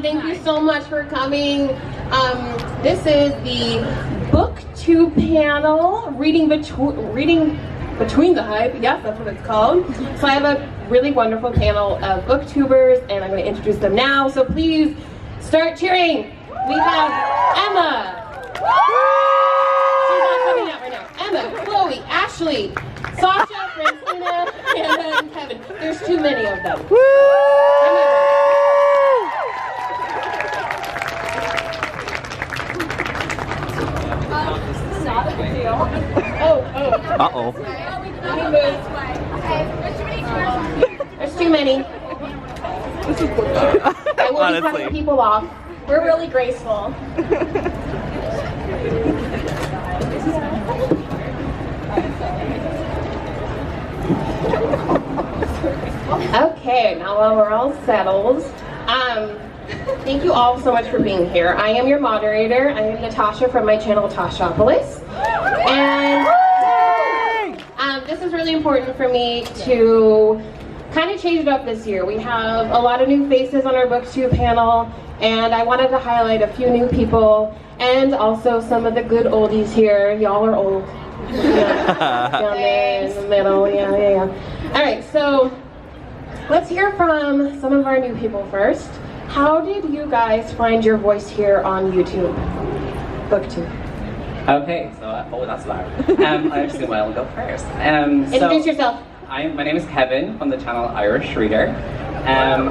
thank you so much for coming. This is the Booktube panel, Reading Between the Hype. Yes, that's what it's called. So I have a really wonderful panel of booktubers, and I'm going to introduce them now. So please start cheering. We have Emma. She's not coming out right now. Emma, Chloe, Ashley, Sasha, Francina, Hannah, and Kevin. There's too many of them. Uh-oh. There's too many. I will be cutting people off. We're really graceful. Okay, now while we're all settled, thank you all so much for being here. I am your moderator. I am Natasha from my channel, Tashopolis. And this is really important for me to kind of change it up this year. We have a lot of new faces on our Booktube panel, and I wanted to highlight a few new people and also some of the good oldies here. Y'all are old. Down there in the middle, yeah. All right, so let's hear from some of our new people first. How did you guys find your voice here on YouTube? Booktube. Okay, so that's loud. I actually want to go first. Introduce yourself. My name is Kevin from the channel Irish Reader, and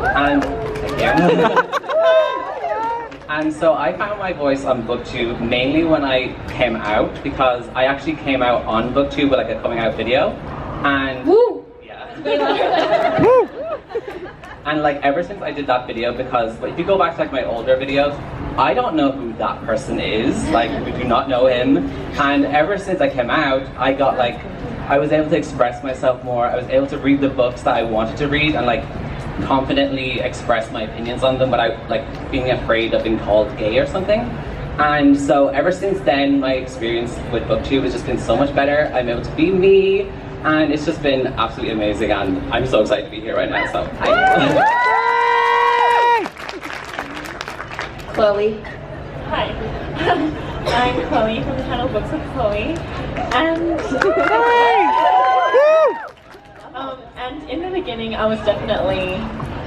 and so I found my voice on Booktube mainly when I came out, because I actually came out on Booktube with like a coming out video, and woo! Yeah. And like ever since I did that video, because like, if you go back to like my older videos, I don't know who that person is. Like, we do not know him. And ever since I came out, I got like, I was able to express myself more. I was able to read the books that I wanted to read and like confidently express my opinions on them without like being afraid of being called gay or something. And so ever since then, my experience with Booktube has just been so much better. I'm able to be me, and it's just been absolutely amazing, and I'm so excited to be here right now, so hi. Chloe. Hi. I'm Chloe from the channel Books with Chloe. And in the beginning, I was definitely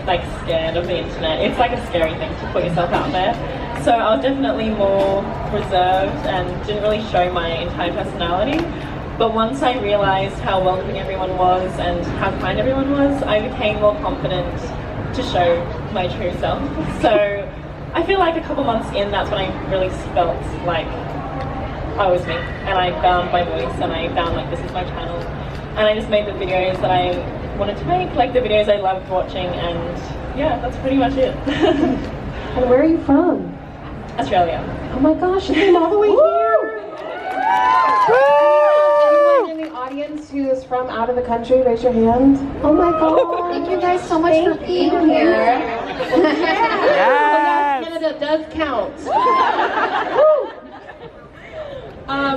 like scared of the internet. It's like a scary thing to put yourself out there. So I was definitely more reserved and didn't really show my entire personality. But once I realized how welcoming everyone was and how kind everyone was, I became more confident to show my true self. So I feel like a couple months in, that's when I really felt like I was me. And I found my voice, and I found like this is my channel. And I just made the videos that I wanted to make, like the videos I loved watching, and yeah, that's pretty much it. And where are you from? Australia. Oh my gosh, you came all the way here! Anyone in the audience who is from out of the country, raise your hand. Oh my god. Thank you guys so much for being here. Yes. Canada does count.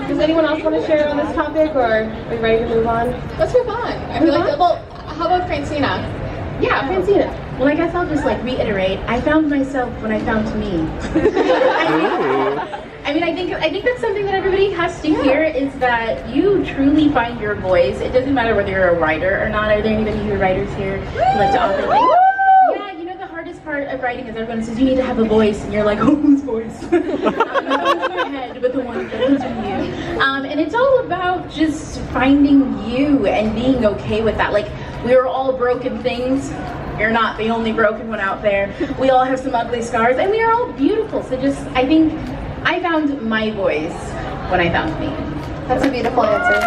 Does anyone else want to share on this topic, or are we ready to move on? Let's move on. I feel like, well, how about Francina? Yeah, Francina. Well, I guess I'll just like reiterate. I found myself when I found me. I mean, I think that's something that everybody has to hear, is that you truly find your voice. It doesn't matter whether you're a writer or not. Are there anybody who are writers here who like to offer things? Yeah, you know, the hardest part of writing is everyone says you need to have a voice, and you're like, oh, whose voice? Not the one in your head, but the one that comes from you. And it's all about just finding you and being okay with that. Like, we are all broken things. You're not the only broken one out there. We all have some ugly scars, and we are all beautiful. So just, I think, I found my voice when I found me. That's a beautiful answer.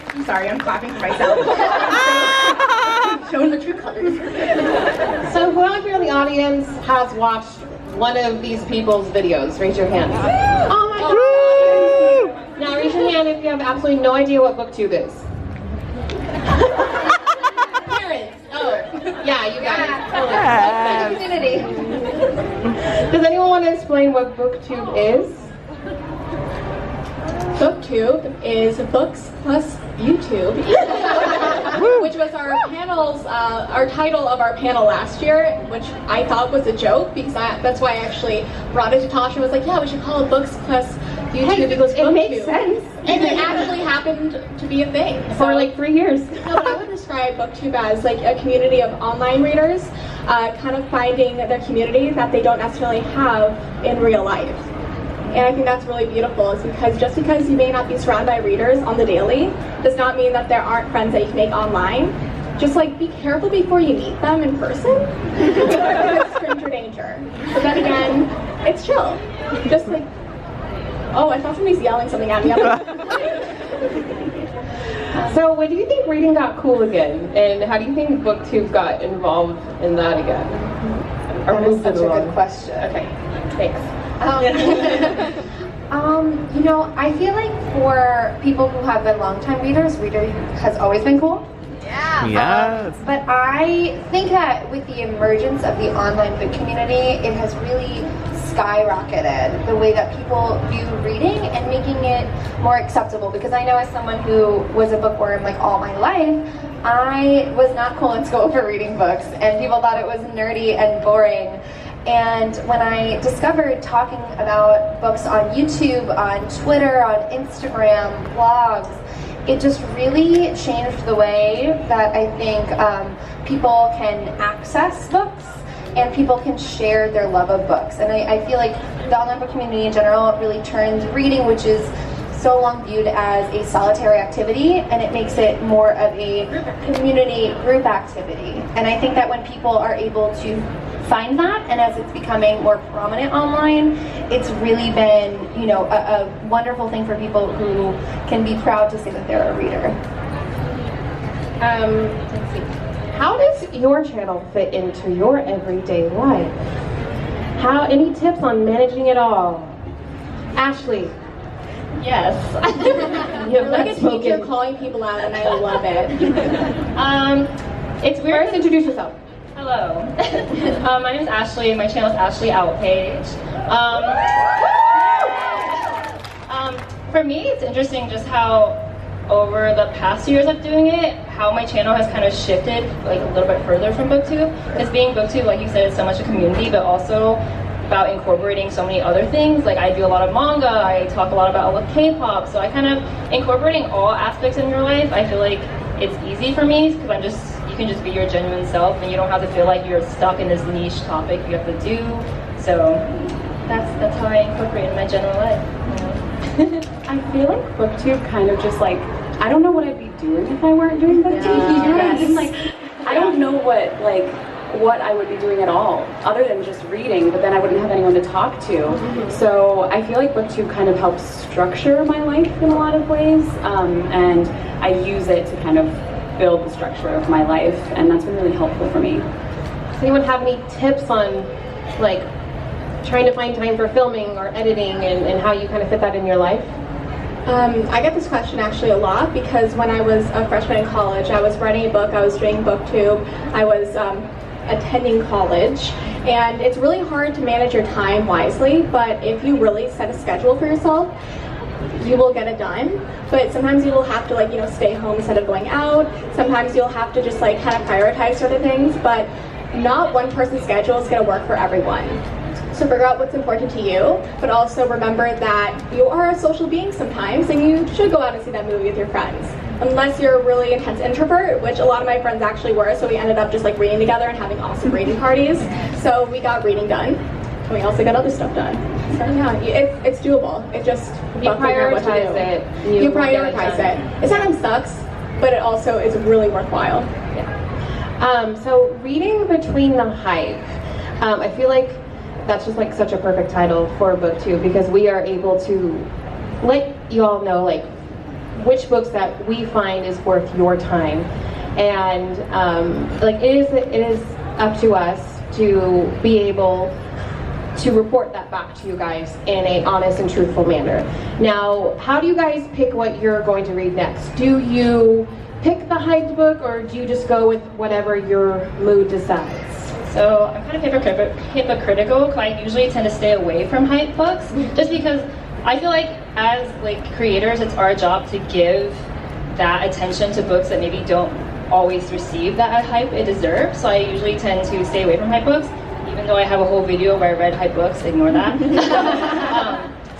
I'm sorry, I'm clapping for myself. Showing the true colors. So who out here in the audience has watched one of these people's videos? Raise your hand. Oh my god! Now raise your hand if you have absolutely no idea what Booktube is. Parents. Oh, yeah, you got it. Community. Does anyone want to explain what Booktube is? Booktube is books plus YouTube. which was our title of our panel last year, which I thought was a joke because that's why I actually brought it to Tasha and was like, yeah, we should call it Books Plus YouTube equals Booktube. It makes sense. And it actually happened to be a thing. For like 3 years. No, but I would describe Booktube as like a community of online readers, kind of finding their community that they don't necessarily have in real life. And I think that's really beautiful, is because just because you may not be surrounded by readers on the daily does not mean that there aren't friends that you can make online. Just like be careful before you meet them in person. It's stranger danger. But then again, it's chill. Just like, oh, I thought somebody's yelling something at me. So when do you think reading got cool again? And how do you think Booktube got involved in that again? That is such a good question. Okay, thanks. You know, I feel like for people who have been longtime readers, reading has always been cool. Yeah. Yes. But I think that with the emergence of the online book community, it has really skyrocketed the way that people view reading and making it more acceptable. Because I know as someone who was a bookworm like all my life, I was not cool in school for reading books, and people thought it was nerdy and boring. And when I discovered talking about books on YouTube, on Twitter, on Instagram, blogs, it just really changed the way that I think people can access books and people can share their love of books. And I feel like the online book community in general really turns reading, which is so long viewed as a solitary activity, and it makes it more of a community group activity. And I think that when people are able to find that, and as it's becoming more prominent online, it's really been, you know, a wonderful thing for people who can be proud to say that they're a reader. Let's see. How does your channel fit into your everyday life? Any tips on managing it all? Ashley. Yes. You're like a teacher calling people out, and I love it. It's weird. First, introduce yourself. Hello. My name is Ashley. My channel is Ashley Outpage. For me, it's interesting just how over the past years of doing it, how my channel has kind of shifted like a little bit further from Booktube. Because being Booktube, like you said, is so much a community, but also about incorporating so many other things. Like I do a lot of manga, I talk a lot about all of K-pop, so I kind of incorporating all aspects in your life. I feel like it's easy for me because you can just be your genuine self, and you don't have to feel like you're stuck in this niche topic you have to do. So that's how I incorporate in my general life. I feel like Booktube kind of just like, I don't know what I'd be doing if I weren't doing Booktube. You know what I mean? Like, I don't know what I would be doing at all, other than just reading, but then I wouldn't have anyone to talk to. So I feel like Booktube kind of helps structure my life in a lot of ways, and I use it to kind of build the structure of my life, and that's been really helpful for me. Does anyone have any tips on like trying to find time for filming or editing and how you kind of fit that in your life? I get this question actually a lot because when I was a freshman in college, I was writing a book, I was doing Booktube, I was attending college, and it's really hard to manage your time wisely, but if you really set a schedule for yourself, you will get it done. But sometimes you will have to, like, you know, stay home instead of going out. Sometimes you'll have to just like kind of prioritize certain things, but not one person's schedule is going to work for everyone. So figure out what's important to you, but also remember that you are a social being sometimes, and you should go out and see that movie with your friends. Unless you're a really intense introvert, which a lot of my friends actually were, so we ended up just like reading together and having awesome reading parties. So we got reading done, and we also got other stuff done. So yeah, it's doable. It just You prioritize it. You prioritize it. It sometimes sucks, but it also is really worthwhile. Yeah. So reading between the hype, I feel like that's just like such a perfect title for Booktube, because we are able to let you all know like which books that we find is worth your time, and like it is up to us to be able to report that back to you guys in a honest and truthful manner. Now, how do you guys pick what you're going to read next? Do you pick the hyped book, or do you just go with whatever your mood decides? So I'm kind of hypocritical, because I usually tend to stay away from hype books, just because I feel like as like creators, it's our job to give that attention to books that maybe don't always receive that hype it deserves. So I usually tend to stay away from hype books, even though I have a whole video where I read hype books. Ignore that.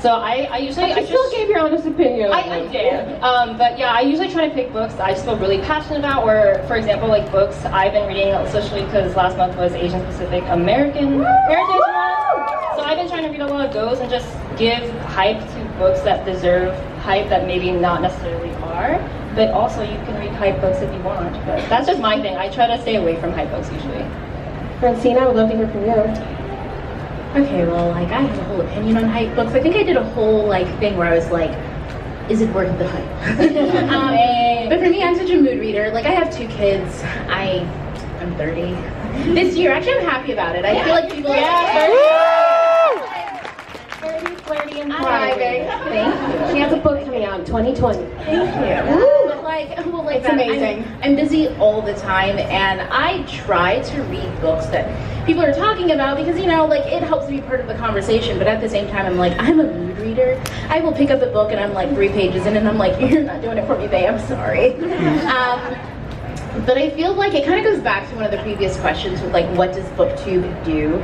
So I usually I still gave your honest opinion. I did. But yeah, I usually try to pick books that I just feel really passionate about, or for example, like books I've been reading, especially because last month was Asian Pacific American Heritage Month. So I've been trying to read a lot of those and just give hype to books that deserve hype that maybe not necessarily are. But also you can read hype books if you want. But that's just my thing. I try to stay away from hype books usually. Francine, I would love to hear from you. Okay, well, like, I have a whole opinion on hype books. I think I did a whole, like, thing where I was like, is it worth the hype? But for me, I'm such a mood reader. Like, I have 2 kids. I'm 30. This year, actually, I'm happy about it. I feel like people... Flirty and thriving. Thank you. She has a book coming out in 2020. Thank you. But like, It's amazing. I'm busy all the time, and I try to read books that people are talking about because, you know, like, it helps me be part of the conversation. But at the same time, I'm like, I'm a mood reader. I will pick up a book and I'm like 3 pages in, and I'm like, you're not doing it for me, babe. I'm sorry. But I feel like it kind of goes back to one of the previous questions with, like, what does Booktube do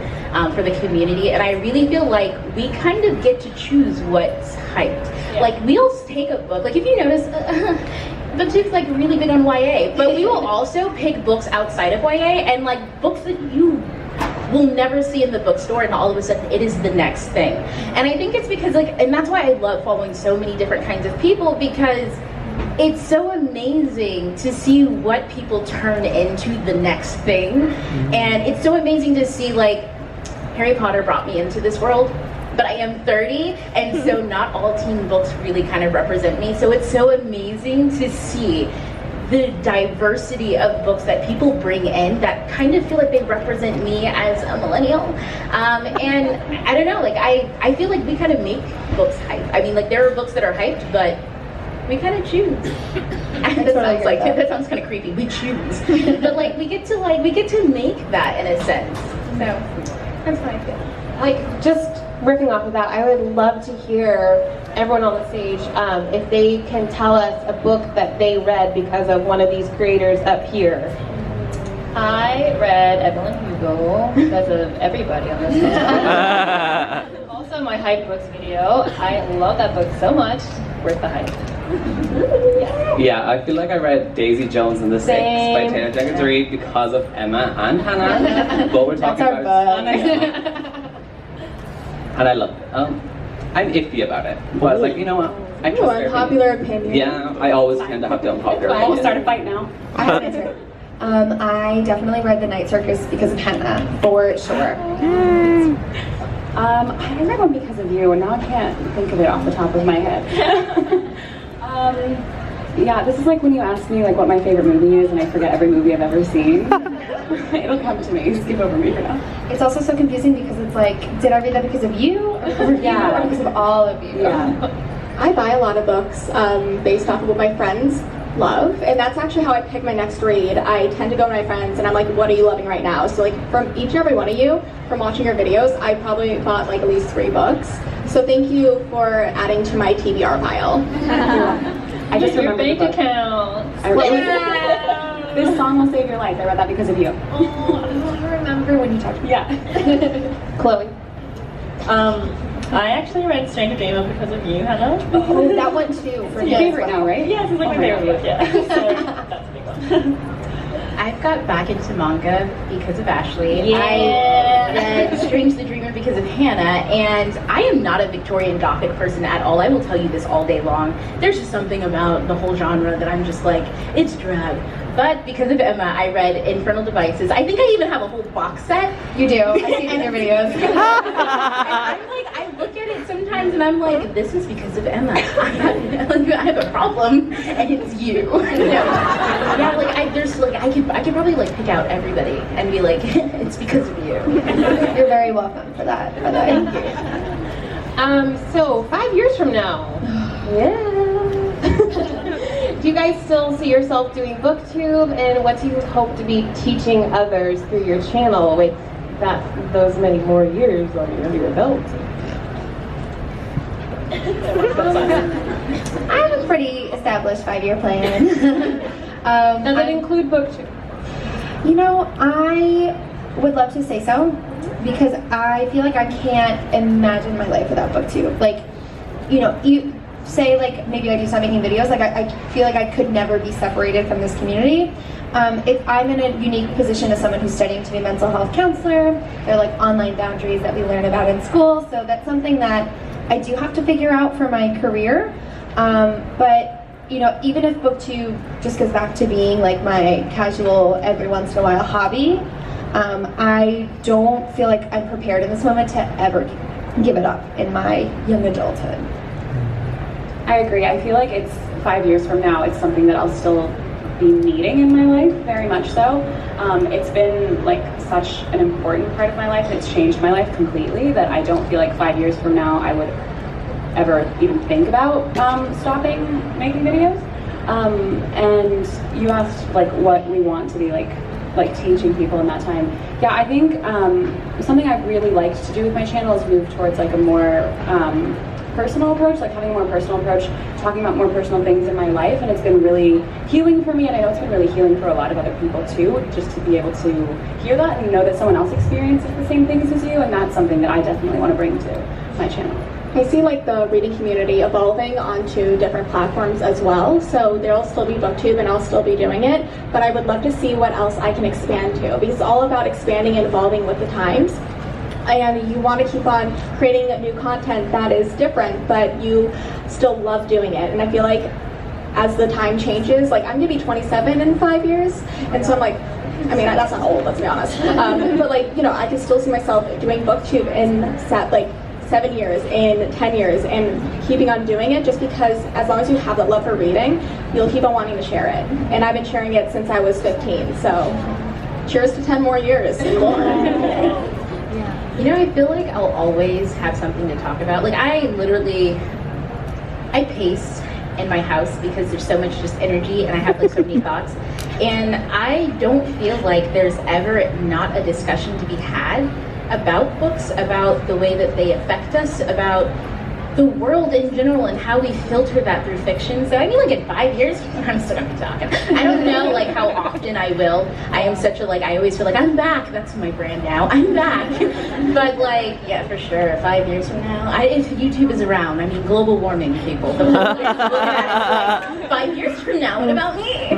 for the community? And I really feel like we kind of get to choose what's hyped. Yeah. Like, we'll take a book, like, if you notice, Booktube's like really big on YA, but we will also pick books outside of YA and like books that you will never see in the bookstore, and all of a sudden it is the next thing. And I think it's because, like, and that's why I love following so many different kinds of people, because it's so amazing to see what people turn into the next thing. And it's so amazing to see, like, Harry Potter brought me into this world, but I am 30, and so not all teen books really kind of represent me. So it's so amazing to see the diversity of books that people bring in that kind of feel like they represent me as a millennial. And I don't know, like, I feel like we kind of make books hype. I mean, like, there are books that are hyped, but we kind of choose. That sounds kind of creepy. We choose, but like we get to make that in a sense. So that's how I feel. Like, just riffing off of that, I would love to hear everyone on the stage if they can tell us a book that they read because of one of these creators up here. I read Evelyn Hugo because of everybody on this panel. Also, my hype books video. I love that book so much. Worth the hype. Yeah, I feel like I read Daisy Jones and the Six by Taylor Jenkins Reid because of Emma and Hannah. But we're talking about and I loved it. I'm iffy about it. But I was like, you know what? I trust their unpopular opinion. Yeah, I always tend to have the unpopular opinion. We'll start a fight now. I have an answer. I definitely read The Night Circus because of Henna, for sure. I read one because of you, and now I can't think of it off the top of my head. Yeah, this is like when you ask me like what my favorite movie is, and I forget every movie I've ever seen. It'll come to me. Skip over me for now. It's also so confusing because it's like, did I read that because of you, or because of you, or because of all of you? Yeah. I buy a lot of books based off of what my friends love, and that's actually how I pick my next read. I tend to go to my friends and I'm like, what are you loving right now? So like from each and every one of you, from watching your videos, I probably bought like at least 3 books. So thank you for adding to my TBR pile. I just your remember bank the book. account. This song will save your life. I read that because of you. Oh, I remember when you talked about Yeah. Chloe. I actually read Stranger Danger because of you, Hannah. Oh, that one too. For Your me. favorite now, right? Yes, it's like my favorite book, yeah. So that's a big one. I've got back into manga because of Ashley. Yeah. I read Strange the Dreamer because of Hannah, and I am not a Victorian Gothic person at all. I will tell you this all day long. There's just something about the whole genre that I'm just like, it's drab. But because of Emma, I read Infernal Devices. I think I even have a whole box set. You do. I see it in your videos. And I'm like, I look at it sometimes and I'm like, this is because of Emma. I have a problem, and it's you. Yeah, like I could probably like pick out everybody and be like, it's because of you. You're very welcome for that. By the way. Thank you. So 5 years from now. Yeah. Do you guys still see yourself doing Booktube, and what do you hope to be teaching others through your channel with those many more years under your belt? I have a pretty established 5-year plan. Does it include Booktube? You know, I would love to say so, because I feel like I can't imagine my life without Booktube. Like, you know, you say like maybe I do start making videos, like I feel like I could never be separated from this community. If I'm in a unique position as someone who's studying to be a mental health counselor, there are like online boundaries that we learn about in school, so that's something that I do have to figure out for my career. But you know, even if Booktube just goes back to being like my casual, every once in a while hobby, I don't feel like I'm prepared in this moment to ever give it up in my young adulthood. I agree. I feel like it's 5 years from now, it's something that I'll still be needing in my life, very much so. It's been like such an important part of my life. It's changed my life completely that I don't feel like 5 years from now I would ever even think about stopping making videos. And you asked like what we want to be like teaching people in that time. Yeah, I think something I've really liked to do with my channel is move towards like a more personal approach, like having a more personal approach, talking about more personal things in my life, and it's been really healing for me, and I know it's been really healing for a lot of other people too, just to be able to hear that and know that someone else experiences the same things as you, and that's something that I definitely want to bring to my channel. I see like the reading community evolving onto different platforms as well, so there'll still be Booktube and I'll still be doing it, but I would love to see what else I can expand to, because it's all about expanding and evolving with the times. And you want to keep on creating new content that is different, but you still love doing it. And I feel like as the time changes, like I'm gonna be 27 in 5 years, and so I'm like, I mean, that's not old, let's be honest. But like, you know, I can still see myself doing Booktube in like 7 years, in 10 years, and keeping on doing it, just because as long as you have that love for reading, you'll keep on wanting to share it. And I've been sharing it since I was 15, so cheers to 10 more years and more. You know, I feel like I'll always have something to talk about. Like I pace in my house because there's so much just energy and I have like so many thoughts. And I don't feel like there's ever not a discussion to be had about books, about the way that they affect us, about the world in general and how we filter that through fiction. So I mean, like in 5 years, I'm still gonna be talking. I don't know like how often I will. I am such a I always feel like I'm back. That's my brand now. I'm back. But like, yeah, for sure. 5 years from now, if YouTube is around, I mean, global warming, people. The whole thing, look at it, like, 5 years from now, what about me?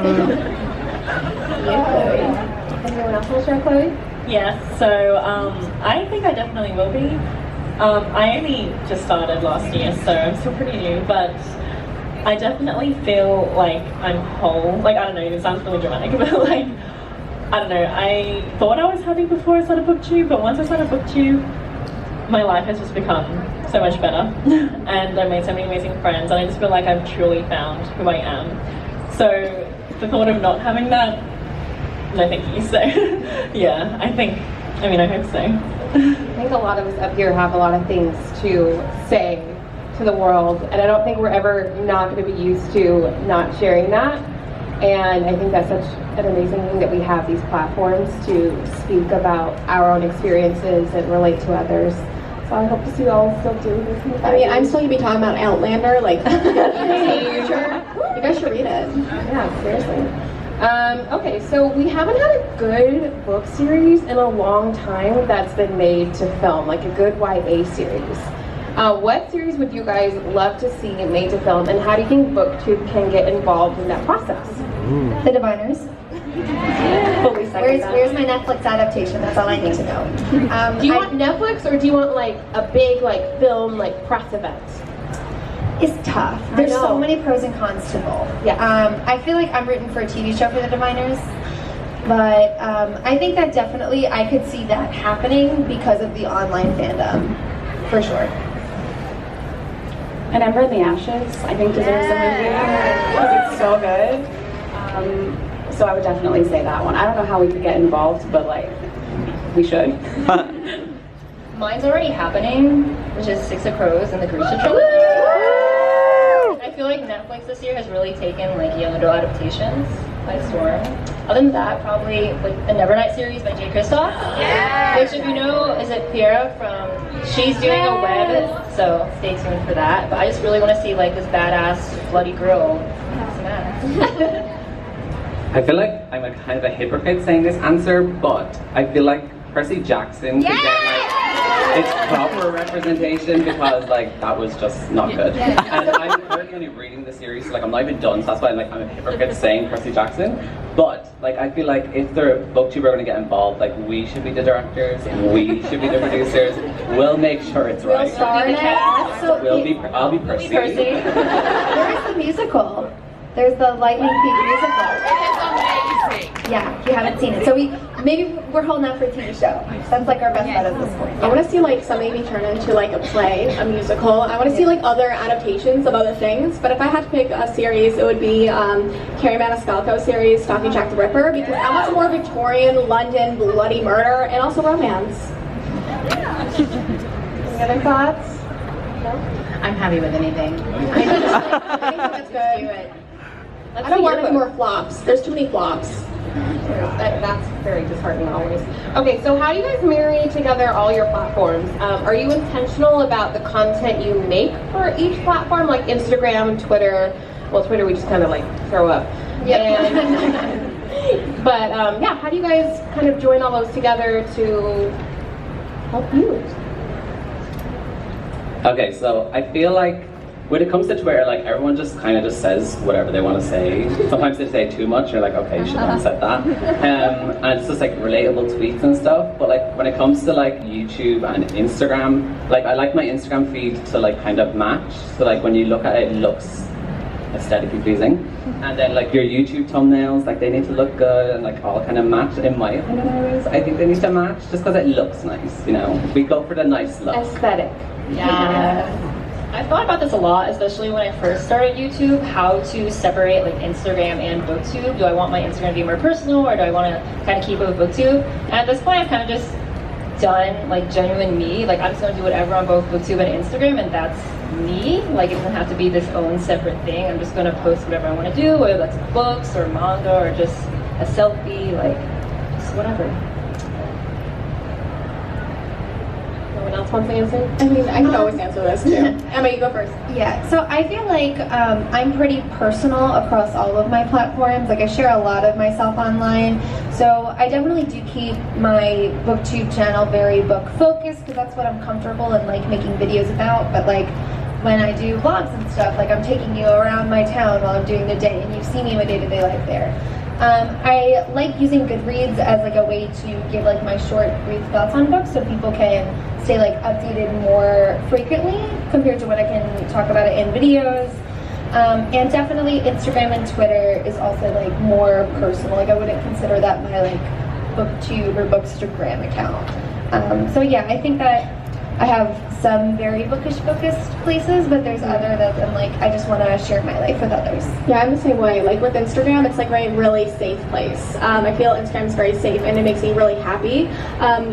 Yeah, Chloe. Anyone else want to share, Chloe? Yes. So I think I definitely will be. I only just started last year, so I'm still pretty new, but I definitely feel like I'm whole. Like, I don't know, it sounds really dramatic, but like, I don't know, I thought I was happy before I started Booktube, but once I started Booktube, my life has just become so much better, and I made so many amazing friends, and I just feel like I've truly found who I am. So, the thought of not having that, no thank you, so, yeah, I hope so. I think a lot of us up here have a lot of things to say to the world, and I don't think we're ever not going to be used to not sharing that. And I think that's such an amazing thing that we have these platforms to speak about our own experiences and relate to others. So I hope to see you all still do this. I mean, I'm still going to be talking about Outlander, like, in the future. You guys should read it. Yeah, seriously. Okay, so we haven't had a good book series in a long time that's been made to film, like a good YA series. What series would you guys love to see made to film, and how do you think Booktube can get involved in that process? The Diviners. Fully second that. Where's my Netflix adaptation? That's all I need to know. Do you want Netflix, or do you want like a big film, like press event? It's tough. There's so many pros and cons to both. Yeah. I feel like I'm rooting for a TV show for the Diviners, but I think that definitely I could see that happening because of the online fandom, for sure. And Ember in the Ashes, I think deserves a movie because it's so good. So I would definitely say that one. I don't know how we could get involved, but like, we should. Mine's already happening, which is Six of Crows and the Grisha trilogy. I feel like Netflix this year has really taken like young adult adaptations by storm. Other than that, probably like the Nevernight series by Jay Kristoff. Yeah. Which, if you know, is it Piera from? She's doing a web, so stay tuned for that. But I just really want to see like this badass bloody girl have some ass. I feel like I'm a kind of a hypocrite saying this answer, but I feel like Percy Jackson could get like its proper representation because like that was just not good. And I'm currently only reading the series, so like I'm not even done, so that's why I'm a hypocrite saying Percy Jackson. But like I feel like if the Booktube are going to get involved, like we should be the directors, we should be the producers. We'll make sure it's right. We'll star in it. I'll be Percy. There's the musical. There's the Lightning Thief musical. It's amazing. Yeah, if you haven't seen it. So we're holding out for a TV show. Sounds like our best bet at this point. I want to see like something be turned into like a play, a musical. I want to see like other adaptations of other things. But if I had to pick a series, it would be Carrie Maniscalco's series, Stalking Jack the Ripper, because I want some more Victorian London bloody murder and also romance. Any other thoughts? No? I'm happy with anything. I think that's good. I don't want any more flops. There's too many flops. That's very disheartening always. Okay, so how do you guys marry together all your platforms? Are you intentional about the content you make for each platform, like Instagram, Twitter? Well, Twitter we just kind of like throw up. Yep. But yeah, how do you guys kind of join all those together to help you? Okay, so I feel like when it comes to Twitter, like everyone just kind of just says whatever they want to say. Sometimes they say too much, you're like, okay, you shouldn't have said that. And it's just like relatable tweets and stuff. But like when it comes to like YouTube and Instagram, like I like my Instagram feed to like kind of match. So like when you look at it, it looks aesthetically pleasing. And then like your YouTube thumbnails, like they need to look good and like all kind of match. In my opinion, anyways, I think they need to match just because it looks nice. You know, we go for the nice look. Aesthetic. Yeah. I thought about this a lot, especially when I first started YouTube, how to separate like Instagram and Booktube. Do I want my Instagram to be more personal, or do I want to kind of keep it with Booktube? And at this point, I've kind of just done like genuine me. Like I'm just gonna do whatever on both Booktube and Instagram, and that's me. Like it doesn't have to be this own separate thing. I'm just gonna post whatever I want to do, whether that's books or manga or just a selfie, like just whatever. Else wants to answer? I mean, I can always answer this too. Emma, you go first. Yeah, so I feel like I'm pretty personal across all of my platforms. Like I share a lot of myself online. So I definitely do keep my Booktube channel very book focused because that's what I'm comfortable and like making videos about. But like when I do vlogs and stuff, like I'm taking you around my town while I'm doing the day, and you've seen me in my day-to-day life there. I like using Goodreads as like a way to give like my short, brief thoughts on books so people can stay like updated more frequently compared to when I can talk about it in videos. And definitely Instagram and Twitter is also like more personal. Like I wouldn't consider that my like Booktube or Bookstagram account. So yeah, I think that I have some very bookish focused places, but there's other that I'm like, I just want to share my life with others. Yeah, I'm the same way. Like with Instagram, it's like a really safe place. I feel Instagram is very safe and it makes me really happy.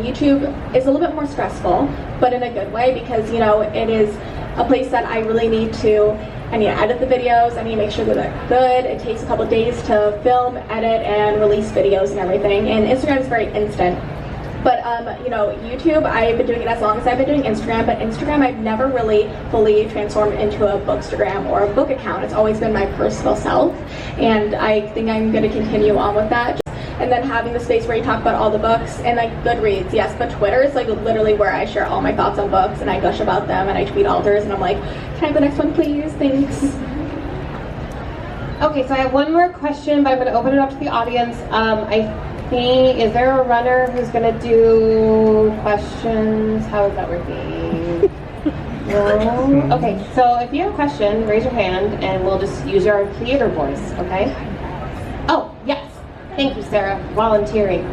YouTube is a little bit more stressful, but in a good way because, you know, it is a place that I really need to edit the videos. I need to make sure that they're good. It takes a couple of days to film, edit, and release videos and everything. And Instagram is very instant. But, you know, YouTube, I've been doing it as long as I've been doing Instagram, but Instagram I've never really fully transformed into a Bookstagram or a book account. It's always been my personal self, and I think I'm going to continue on with that. And then having the space where you talk about all the books, and like Goodreads, yes, but Twitter is like literally where I share all my thoughts on books, and I gush about them, and I tweet authors, and I'm like, can I have the next one please? Thanks. Okay, so I have one more question, but I'm going to open it up to the audience. Is there a runner who's going to do questions? How is that working? No? Okay, so if you have a question, raise your hand and we'll just use our theater voice, okay? Oh, yes. Thank you, Sarah. Volunteering.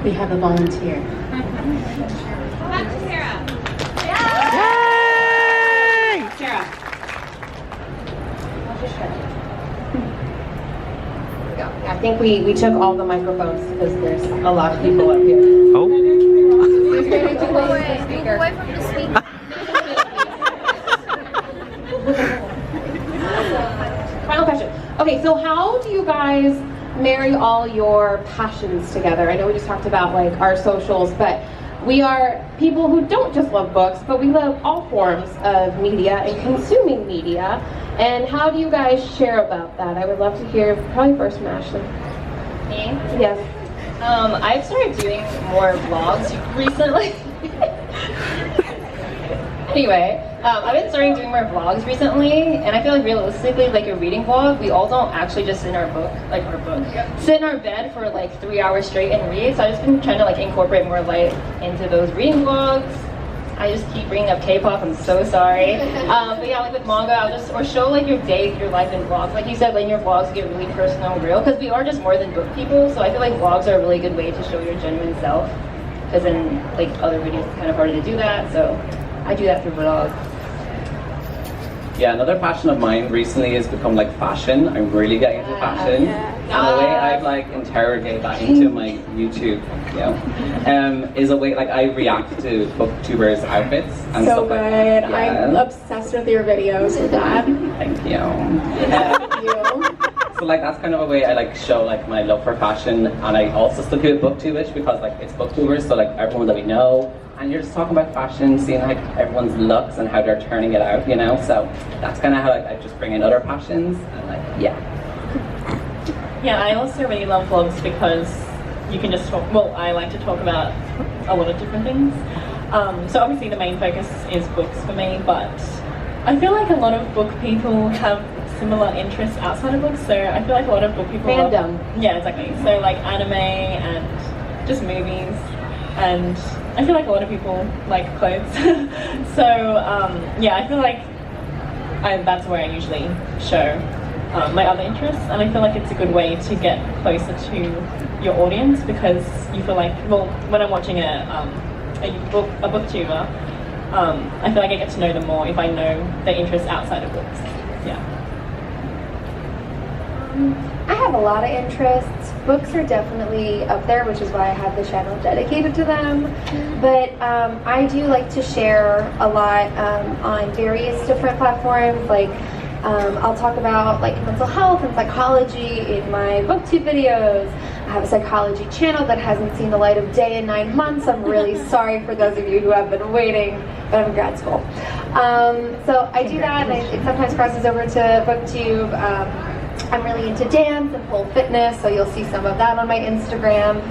We have a volunteer. Back to Sarah. Yay! Sarah. I'll just check. I think we took all the microphones because there's a lot of people up here. Move away from the speaker. Final question. Okay, so how do you guys marry all your passions together? I know we just talked about like our socials, but we are people who don't just love books, but we love all forms of media and consuming media. And how do you guys share about that? I would love to hear, probably first from Ashley. Me? Yes. I've started doing more vlogs recently. Anyway, I've been starting doing more vlogs recently, and I feel like realistically, like a reading vlog, we all don't actually just sit in our sit in our bed for like 3 hours straight and read. So I've just been trying to like incorporate more light into those reading vlogs. I just keep bringing up K-pop, I'm so sorry. But yeah, like with manga, or show like your day, your life in vlogs. Like you said, like in your vlogs get really personal and real, because we are just more than book people, so I feel like vlogs are a really good way to show your genuine self, because in like other videos it's kind of harder to do that, so I do that through vlogs. Yeah, another passion of mine recently has become like fashion. I'm really getting into fashion. And the way I've like interrogated that into my YouTube, is a way like I react to booktubers' outfits and So stuff good. like that. I'm obsessed with your videos with that. Thank you. Thank you. So like that's kind of a way I like show like my love for fashion, and I also still keep it booktube-ish because like it's booktubers, so like everyone that we know, and you're just talking about fashion, seeing like everyone's looks and how they're turning it out, so that's kind of how like, I just bring in other passions, and like Yeah, I also really love vlogs because you can just talk, well, I like to talk about a lot of different things. So obviously the main focus is books for me, but I feel like a lot of book people have similar interests outside of books, so I feel like a lot of book people Fandom. Yeah, exactly. So like anime and just movies, and I feel like a lot of people like clothes. So yeah, I feel like that's where I usually show my other interests, and I feel like it's a good way to get closer to your audience, because you feel like, well, when I'm watching a booktuber, I feel like I get to know them more if I know their interests outside of books. Yeah. I have a lot of interests. Books are definitely up there, which is why I have the channel dedicated to them. But I do like to share a lot on various different platforms. Like I'll talk about like mental health and psychology in my booktube videos. I have a psychology channel that hasn't seen the light of day in 9 months. I'm really sorry for those of you who have been waiting, but I'm in grad school. So I do that, and it sometimes crosses over to booktube. I'm really into dance and pole fitness, so you'll see some of that on my Instagram.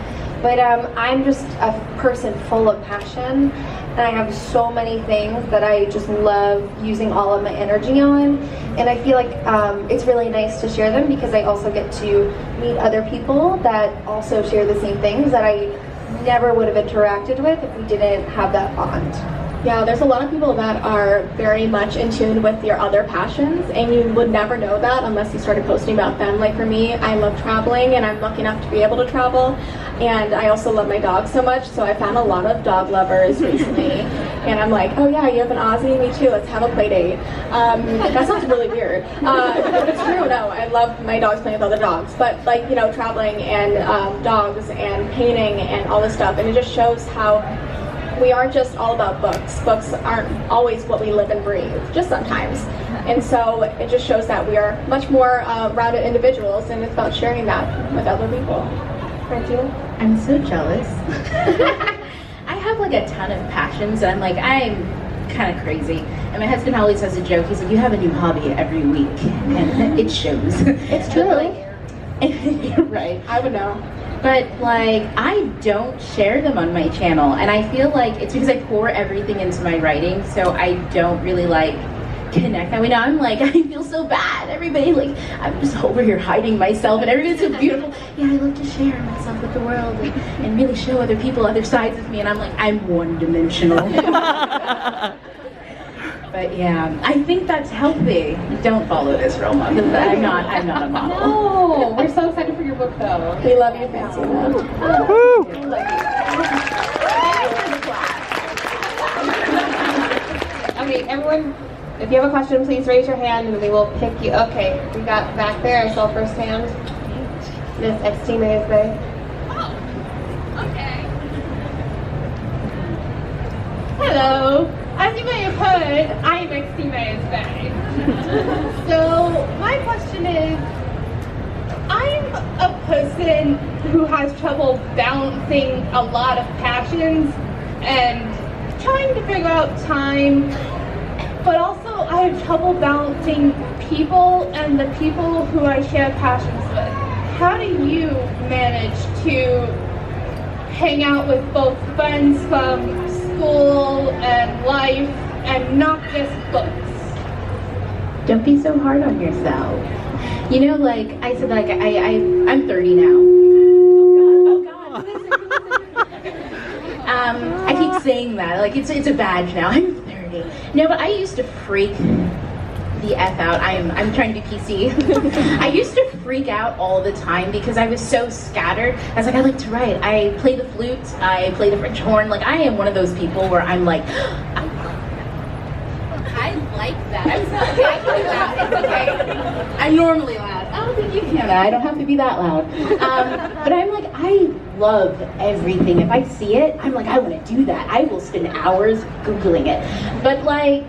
But I'm just a person full of passion, and I have so many things that I just love using all of my energy on. And I feel like it's really nice to share them, because I also get to meet other people that also share the same things that I never would have interacted with if we didn't have that bond. Yeah, there's a lot of people that are very much in tune with your other passions, and you would never know that unless you started posting about them. Like for me, I love traveling, and I'm lucky enough to be able to travel, and I also love my dog so much, so I found a lot of dog lovers recently, and I'm like, oh yeah, you have an Aussie? Me too, let's have a play date. That sounds really weird, but it's true. No, I love my dogs playing with other dogs, but like, traveling and dogs and painting and all this stuff, and it just shows how we aren't just all about books. Books aren't always what we live and breathe, just sometimes. And so it just shows that we are much more rounded individuals, and it's about sharing that with other people. Francina? I'm so jealous. I have like a ton of passions, and I'm kind of crazy. And my husband always has a joke. He's like, you have a new hobby every week, and it shows. It's true. You're right. I would know. But I don't share them on my channel, and I feel like it's because I pour everything into my writing, so I don't really connect. I mean, I'm I feel so bad. Everybody I'm just over here hiding myself, and everybody's so beautiful. Yeah, I love to share myself with the world and really show other people other sides of me, and I'm one-dimensional. But yeah, I think that's healthy. Don't follow this role model. I'm not a model. No, we're so excited for your book though. We love you, Francina. Okay, everyone, if you have a question, please raise your hand and we will pick you. Okay, we got back there, I saw first hand. Miss XT Maysbay. Oh, okay. Hello. As you may have heard, I'm XT Maysbay. So my question is, I'm a person who has trouble balancing a lot of passions and trying to figure out time, but also I have trouble balancing people and the people who I share passions with. How do you manage to hang out with both friends from school and life and not just books? Don't be so hard on yourself. You know, like I said, like I'm 30 now. Oh God. I keep saying that, like it's a badge now. I'm 30. No, but I used to freak the F out. I'm trying to be PC. I used to freak out all the time because I was so scattered. I was like, I like to write. I play the flute. I play the French horn. Like I am one of those people where I'm like, I like that. I'm sorry. I can laugh. It's okay. I normally laugh. I don't think you can. I don't have to be that loud. But I'm like, I love everything. If I see it, I'm like, I want to do that. I will spend hours Googling it. But like,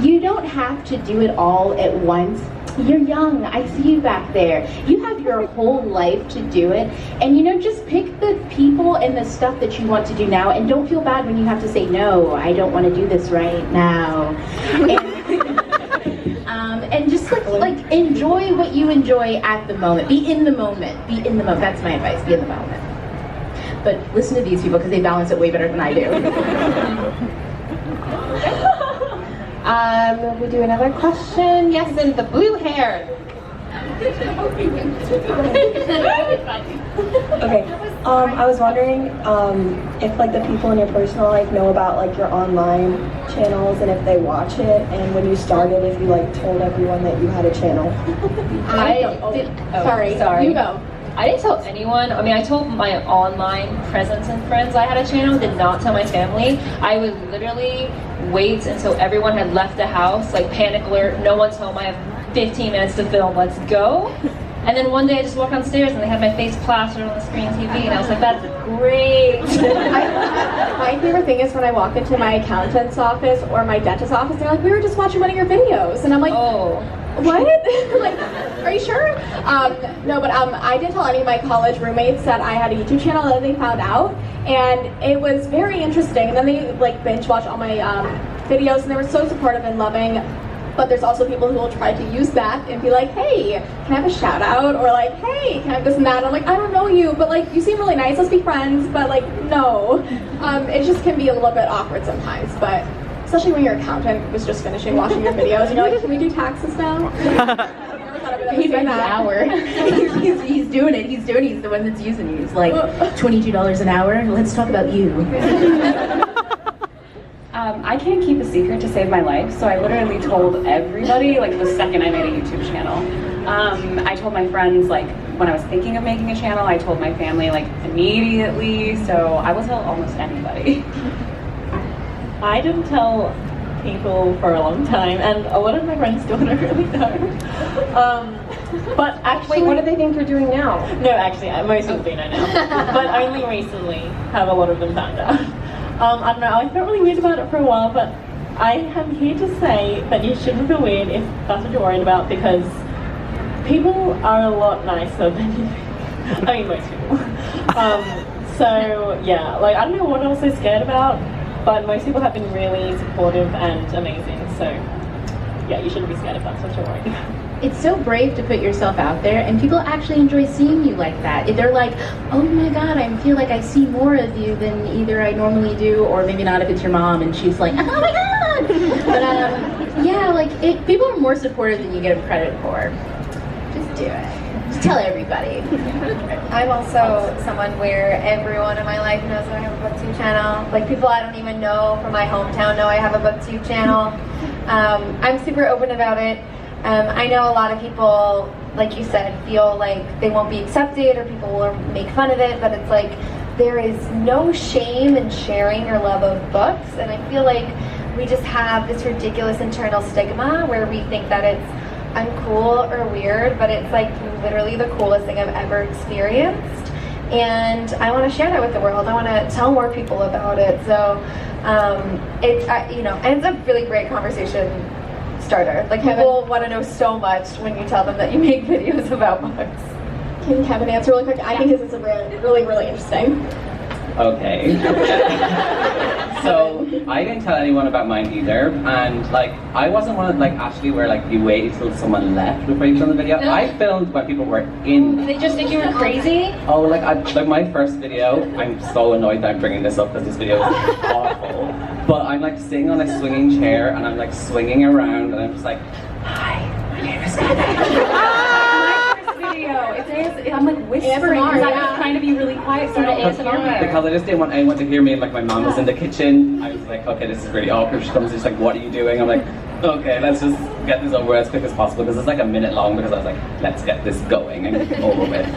you don't have to do it all at once. You're young. I see you back there. You have your whole life to do it. And you know, just pick the people and the stuff that you want to do now, and don't feel bad when you have to say, no, I don't want to do this right now. And just like enjoy what you enjoy at the moment. Be in the moment. Be in the moment. That's my advice. Be in the moment. But listen to these people because they balance it way better than I do. We do another question. Yes, and the blue hair. Okay. I was wondering if like the people in your personal life know about like your online channels and if they watch it, and when you started, if you like told everyone that you had a channel. Sorry. You go. I didn't tell anyone. I mean, I told my online presence and friends I had a channel, did not tell my family. I would literally wait until everyone had left the house, like panic alert, no one's home, I have 15 minutes to film, let's go. And then one day I just walked downstairs and they had my face plastered on the screen TV, and I was like, that's great. My favorite thing is when I walk into my accountant's office or my dentist's office, they're like, we were just watching one of your videos. And I'm like, oh. What? Like, are you sure? No, but I didn't tell any of my college roommates that I had a YouTube channel, and then they found out, and it was very interesting. And then they like binge watched all my videos, and they were so supportive and loving. But there's also people who will try to use that and be like, hey, can I have a shout out? Or like, hey, can I have this and that? I'm like, I don't know you, but like, you seem really nice, let's be friends. But like, no. It just can be a little bit awkward sometimes, but especially when your accountant was just finishing watching your videos, and you're like, can we do taxes now? He's by the hour. he's doing it. He's the one that's using you. He's like, $22 an hour. Let's talk about you. I can't keep a secret to save my life, so I literally told everybody like the second I made a YouTube channel. I told my friends like when I was thinking of making a channel. I told my family like immediately, so I will tell almost anybody. I didn't tell people for a long time, and a lot of my friends still don't really know. But actually, wait, what do they think you're doing now? No, actually, most of them do know now, but only recently have a lot of them found out. I don't know, I felt really weird about it for a while, but I am here to say that you shouldn't feel weird if that's what you're worried about, because people are a lot nicer than you think. I mean, most people. So yeah, like I don't know what I was so scared about, but most people have been really supportive and amazing, so yeah, you shouldn't be scared if that's what you're worried about. It's so brave to put yourself out there, and people actually enjoy seeing you like that. If they're like, oh my god, I feel like I see more of you than either I normally do, or maybe not if it's your mom and she's like, oh my god! But yeah, like people are more supportive than you give credit for. Just do it. Just tell everybody. I'm also someone where everyone in my life knows that I have a Booktube channel. Like people I don't even know from my hometown know I have a Booktube channel. I'm super open about it. I know a lot of people, like you said, feel like they won't be accepted or people will make fun of it, but it's like there is no shame in sharing your love of books, and I feel like we just have this ridiculous internal stigma where we think that it's uncool or weird, but it's like literally the coolest thing I've ever experienced, and I want to share that with the world. I want to tell more people about it, so it's and it's a really great conversation starter. Like people want to know so much when you tell them that you make videos about books. can Kevin answer really quick? I think this is really interesting. Okay. So I didn't tell anyone about mine either, and like I wasn't one of like actually where like you wait until someone left before you film the video. No. I filmed when people were in. They just think you were crazy? Oh, like my first video. I'm so annoyed that I'm bringing this up because this video is awful. But I'm like sitting on a swinging chair and I'm like swinging around and I'm just like, hi, my name is Kevin. I'm like whispering because I was yeah. trying to be really quiet so don't hear me. Because I just didn't want anyone to hear me, and like my mom was in the kitchen. I was like, okay, this is really awkward. She comes, she's like, what are you doing? I'm like, okay, let's just get this over as quick as possible because it's like a minute long because I was like, let's get this going and over with.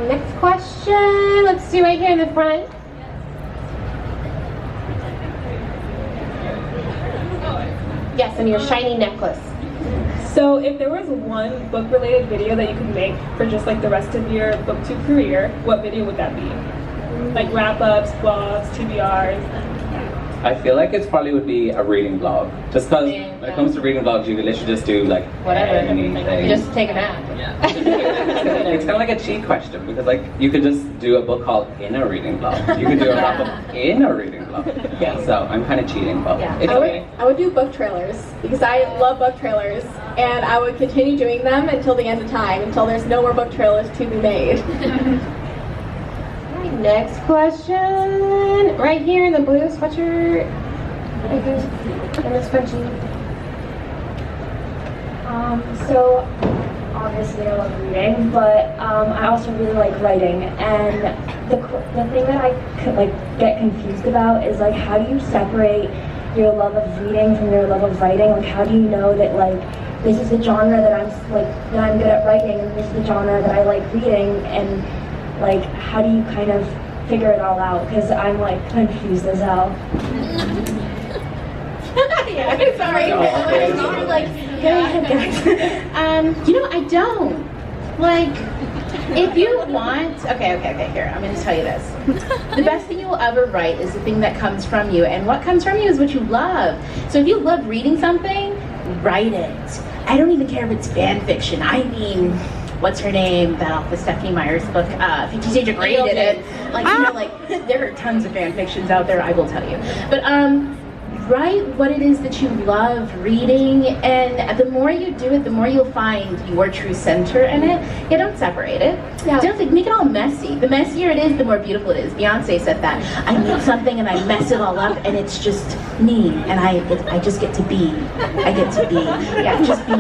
Next question. Let's see right here in the front. Yes, and your shiny necklace. So if there was one book-related video that you could make for just like the rest of your Booktube career, what video would that be? Like wrap-ups, blogs, TBRs? I feel like it probably would be a reading blog. Just because when it comes to reading blogs, you can literally just do like whatever. anything. Just take a nap. Yeah. It's kind of like a cheat question because like you could just do a book haul in a reading blog. You could do a wrap-up in a reading blog. Yeah. So I'm kind of cheating, but it's okay. I would do book trailers because I love book trailers, and I would continue doing them until the end of time, until there's no more book trailers to be made. Alright, next question. Right here in the blue sweatshirt. Right here. And the scrunchie. So obviously I love reading, but I also really like writing, and the thing that I could like get confused about is like how do you separate your love of reading from your love of writing? Like how do you know that like this is the genre that I'm good at writing and this is the genre that I like reading, and like how do you kind of figure it all out? Because I'm like confused as hell. Yeah, sorry. Like, go ahead, guys. You know, I don't. Like, if you want, okay, here, I'm going to tell you this. The best thing you will ever write is the thing that comes from you, and what comes from you is what you love. So if you love reading something, write it. I don't even care if it's fan fiction. I mean, what's her name? That off the Stephanie Meyer's book, 50 Shades of Grey did it. Like, you know, like, there are tons of fan fictions out there, I will tell you. But, write what it is that you love reading, and the more you do it, the more you'll find your true center in it. Yeah, don't separate it. Yeah. Don't make it all messy. The messier it is, the more beautiful it is. Beyonce said that. I make something and I mess it all up, and it's just me, and I just get to be. I get to be. Yeah, just be.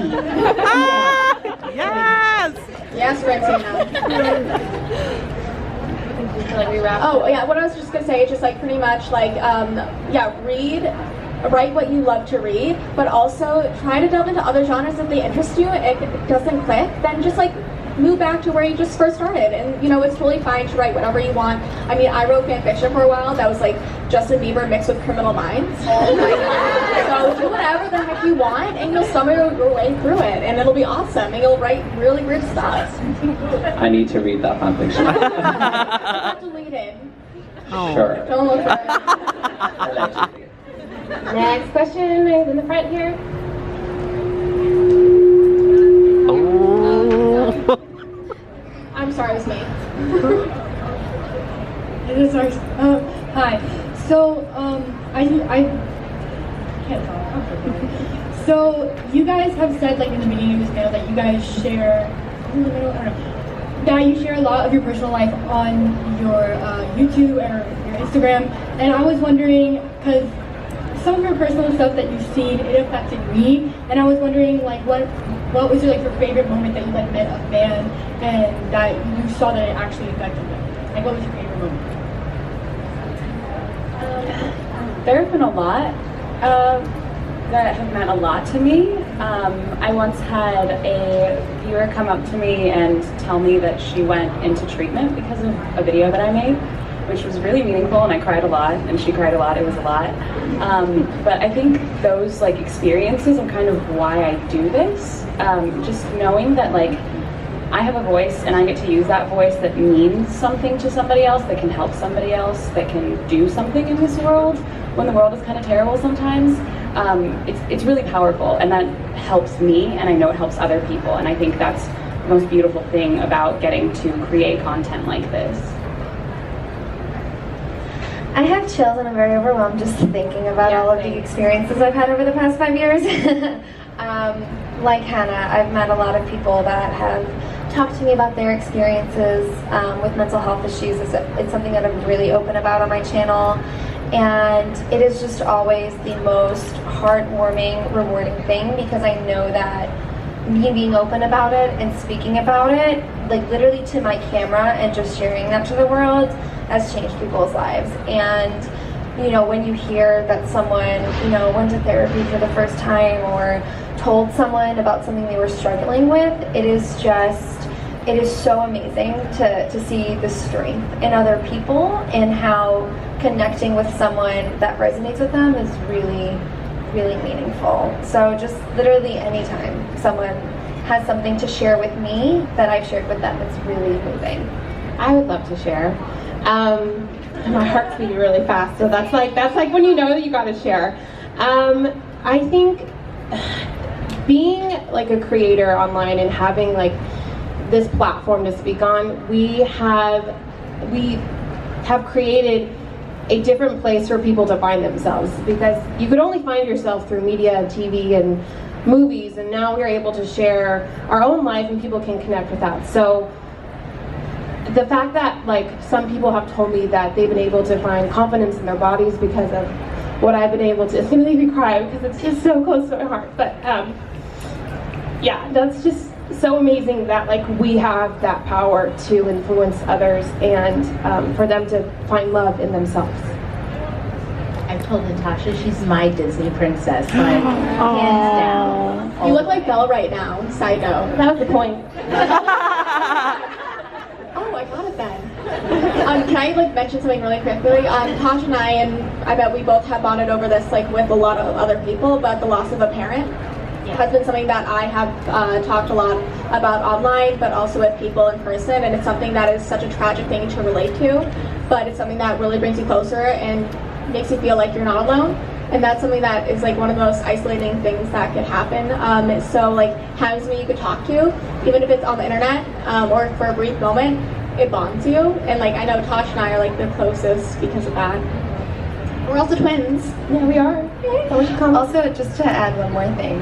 Yes! Yes, Francina. Like we wrap oh yeah, what I was just gonna say is just like pretty much like write what you love to read, but also try to delve into other genres if they interest you. If it doesn't click, then just like move back to where you just first started, and you know it's totally fine to write whatever you want. I mean, I wrote fan fiction for a while that was like Justin Bieber mixed with Criminal Minds. So do whatever the heck you want, and you'll stumble your way through it, and it'll be awesome, and you'll write really weird stuff. I need to read that fanfiction. Not deleted. Oh. Sure. Don't look for it. Allegedly. Next question is in the front here. I'm sorry, it was me. It is ours. Hi. So, I can't talk. So, you guys have said, like, in the beginning of this panel that you guys share, in the middle, I don't know, that you share a lot of your personal life on your YouTube or your Instagram. And I was wondering, because some of your personal stuff that you've seen, it affected me. And I was wondering, like, what was your favorite moment that you like met a fan and that you saw that it actually affected them? Like, what was your favorite moment? There have been a lot that have meant a lot to me. I once had a viewer come up to me and tell me that she went into treatment because of a video that I made, which was really meaningful, and I cried a lot, and she cried a lot. It was a lot. But I think those experiences are kind of why I do this. Just knowing that I have a voice, and I get to use that voice that means something to somebody else, that can help somebody else, that can do something in this world when the world is kind of terrible sometimes. It's really powerful, and that helps me, and I know it helps other people, and I think that's most beautiful thing about getting to create content like this? I have chills and I'm very overwhelmed just thinking about all of the experiences I've had over the past 5 years. Like Hannah, I've met a lot of people that have talked to me about their experiences with mental health issues. It's something that I'm really open about on my channel, and it is just always the most heartwarming, rewarding thing, because I know that me being open about it and speaking about it, like literally to my camera and just sharing that to the world, has changed people's lives. And you know, when you hear that someone, you know, went to therapy for the first time or told someone about something they were struggling with, it is so amazing to see the strength in other people and how connecting with someone that resonates with them is really, really meaningful. So just literally anytime someone has something to share with me that I've shared with them, it's really moving. I would love to share. My heart's beating really fast, so that's like when you know that you got to share. I think being like a creator online and having like this platform to speak on, we have created a different place for people to find themselves, because you could only find yourself through media, TV, and movies, and now we're able to share our own life and people can connect with that. So the fact that like some people have told me that they've been able to find confidence in their bodies because of what I've been able to, it's gonna make me cry because it's just so close to my heart. But yeah, that's just so amazing that like we have that power to influence others and for them to find love in themselves. I told Natasha she's my Disney princess, like hands down. You look like Belle right now, side note. That was the point. Oh, I got it then. Can I like mention something really quickly? Tasha and I bet we both have bonded over this like with a lot of other people, but the loss of a parent has been something that I have talked a lot about online, but also with people in person, and it's something that is such a tragic thing to relate to, but it's something that really brings you closer and makes you feel like you're not alone. And that's something that is like one of the most isolating things that could happen. So like having somebody you could talk to, even if it's on the internet or for a brief moment, it bonds you. And like I know Tosh and I are like the closest because of that. We're also twins. Yeah, we are. Also, just to add one more thing,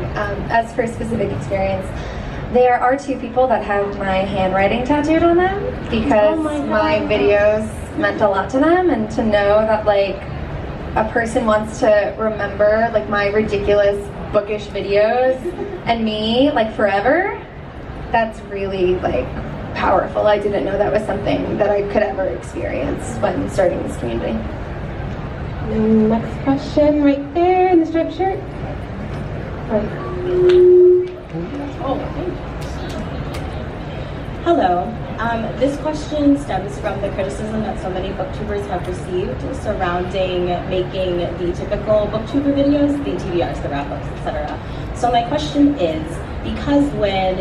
as for a specific experience, there are 2 people that have my handwriting tattooed on them because my videos meant a lot to them, and to know that like a person wants to remember like my ridiculous bookish videos and me like forever, that's really like powerful. I didn't know that was something that I could ever experience when starting this community. Next question right there in the striped shirt. Hello. This question stems from the criticism that so many booktubers have received surrounding making the typical booktuber videos, the TBRs, the wrap-ups, etc. So my question is, because when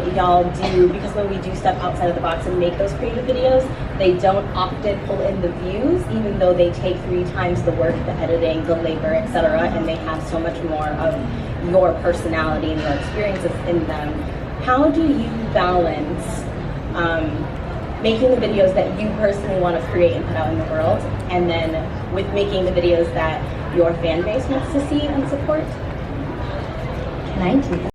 we do step outside of the box and make those creative videos, they don't often pull in the views, even though they take 3 times the work, the editing, the labor, etc., and they have so much more of your personality and your experiences in them. How do you balance making the videos that you personally want to create and put out in the world, and then with making the videos that your fan base wants to see and support? Can I do that?